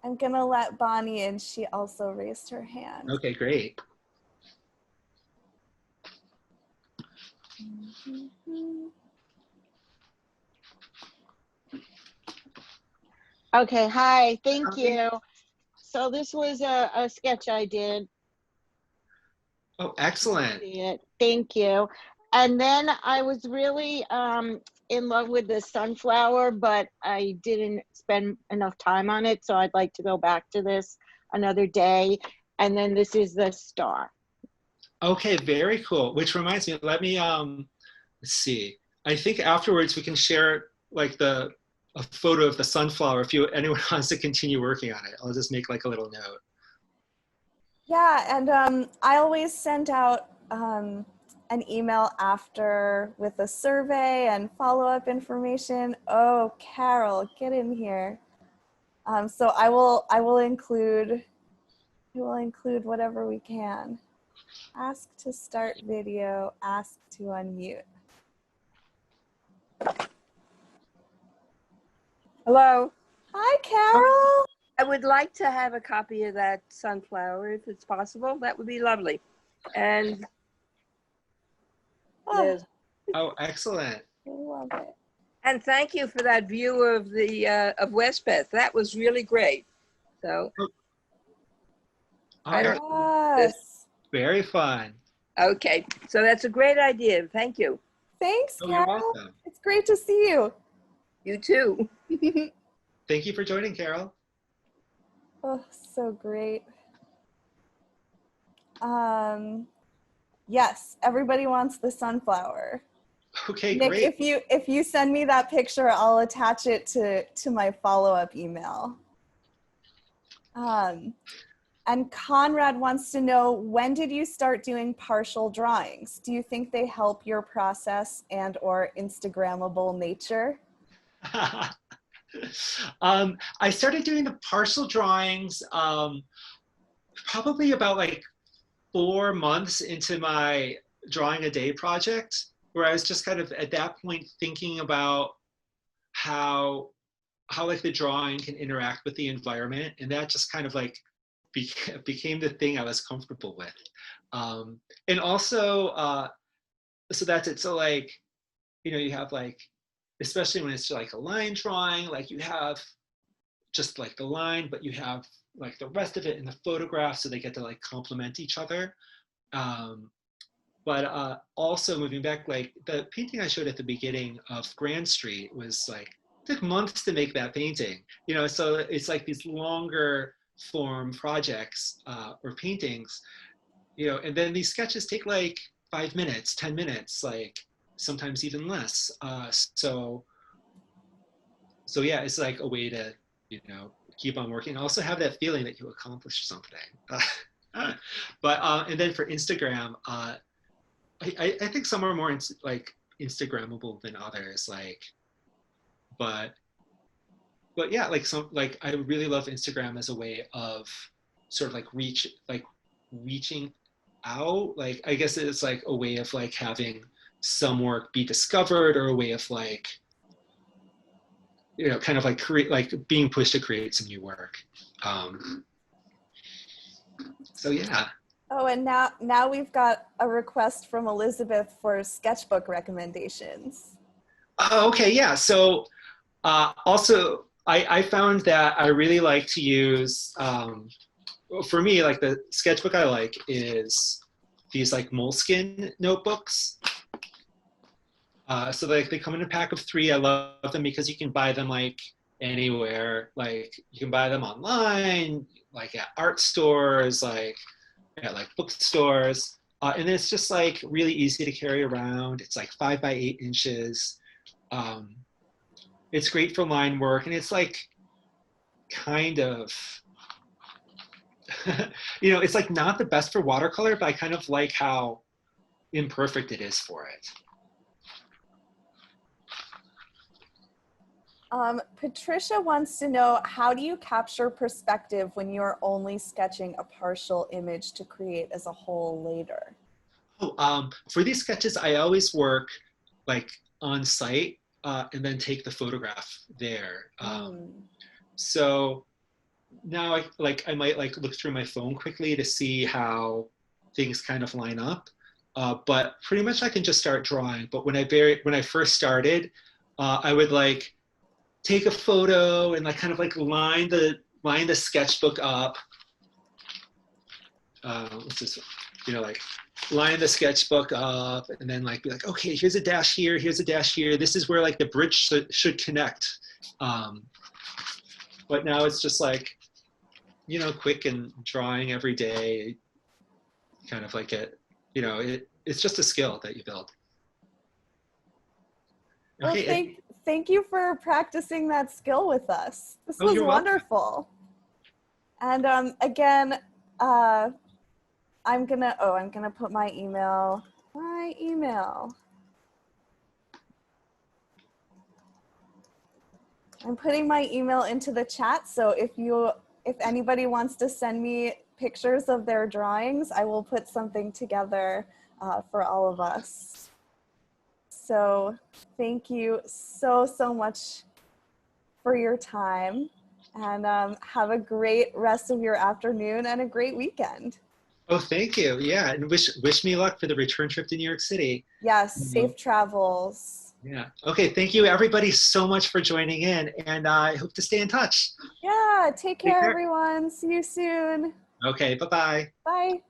I'm gonna let Bonnie in. She also raised her hand. Okay, great. Okay, hi, thank you. So this was a sketch I did. Oh, excellent. See it. Thank you. And then I was really in love with the sunflower, but I didn't spend enough time on it. So I'd like to go back to this another day. And then this is the star. Okay, very cool. Which reminds me, let me, let's see. I think afterwards we can share like a photo of the sunflower if anyone wants to continue working on it. I'll just make like a little note. Yeah, and I always send out an email after with a survey and follow-up information. Oh, Carol, get in here. So I will include whatever we can. Ask to start video, ask to unmute. Hello. Hi, Carol. I would like to have a copy of that sunflower if it's possible. That would be lovely. And Oh, yes. Oh, excellent. I love it. And thank you for that view of the of Westbeth. That was really great. So I don't Yes. Very fun. okay. So that's a great idea. Thank you. Thanks, Oh, you're Carol. welcome. It's great to see you. You too. Thank you for joining, Carol. Oh, so great. Yes, everybody wants the sunflower. Okay, Nick, great. if you send me that picture, I'll attach it to my follow-up email. And Conrad wants to know, when did you start doing partial drawings? Do you think they help your process and or Instagrammable nature? I started doing the partial drawings probably about like 4 months into my drawing a day project, where I was just kind of at that point thinking about how like the drawing can interact with the environment, and that just kind of like became the thing I was comfortable with. And also, so that's it. So like, you know, you have like, especially when it's like a line drawing, like you have just like the line, but you have like the rest of it in the photograph, so they get to like complement each other. But also moving back, like the painting I showed at the beginning of Grand Street was like, it took months to make that painting, you know, so it's like these longer form projects or paintings, you know, and then these sketches take like 5 minutes, 10 minutes, like sometimes even less. So yeah, it's like a way to, you know, keep on working. Also have that feeling that you accomplished something. But and then for Instagram, I think some are more like Instagrammable than others. Like, but yeah, like I really love Instagram as a way of sort of like reaching out. Like, I guess it's like a way of like having some work be discovered, or a way of like, you know, kind of like being pushed to create some new work. So yeah. Oh, and now we've got a request from Elizabeth for sketchbook recommendations. Oh, okay, yeah. So also, I found that I really like to use, for me, like the sketchbook I like is these like moleskin notebooks. So like they come in a pack of 3. I love them because you can buy them like anywhere. Like you can buy them online, like at art stores, like at like bookstores. And it's just like really easy to carry around. It's like 5 by 8 inches. It's great for line work, and it's like kind of, you know, it's like not the best for watercolor, but I kind of like how imperfect it is for it. Patricia wants to know, how do you capture perspective when you're only sketching a partial image to create as a whole later? Oh, for these sketches, I always work like on site and then take the photograph there. So now I might like look through my phone quickly to see how things kind of line up. But pretty much I can just start drawing. But when I first started, I would like take a photo and like kind of like line the sketchbook up. What's this? You know, like line the sketchbook up and then like be like, okay, here's a dash here, here's a dash here. This is where like the bridge should connect. But now it's just like, you know, quick and drawing every day, kind of like it's just a skill that you build. Okay. Well, thank you for practicing that skill with us. This was you're welcome. wonderful. And again, I'm gonna put my email. I'm putting my email into the chat, so if anybody wants to send me pictures of their drawings, I will put something together for all of us. So thank you so much for your time, and have a great rest of your afternoon and a great weekend. Oh, thank you. Yeah, and wish me luck for the return trip to New York City. Yes, safe travels. Yeah. Okay, thank you everybody so much for joining in, and I hope to stay in touch. Yeah, take care everyone. See you soon. Okay, bye-bye. Bye.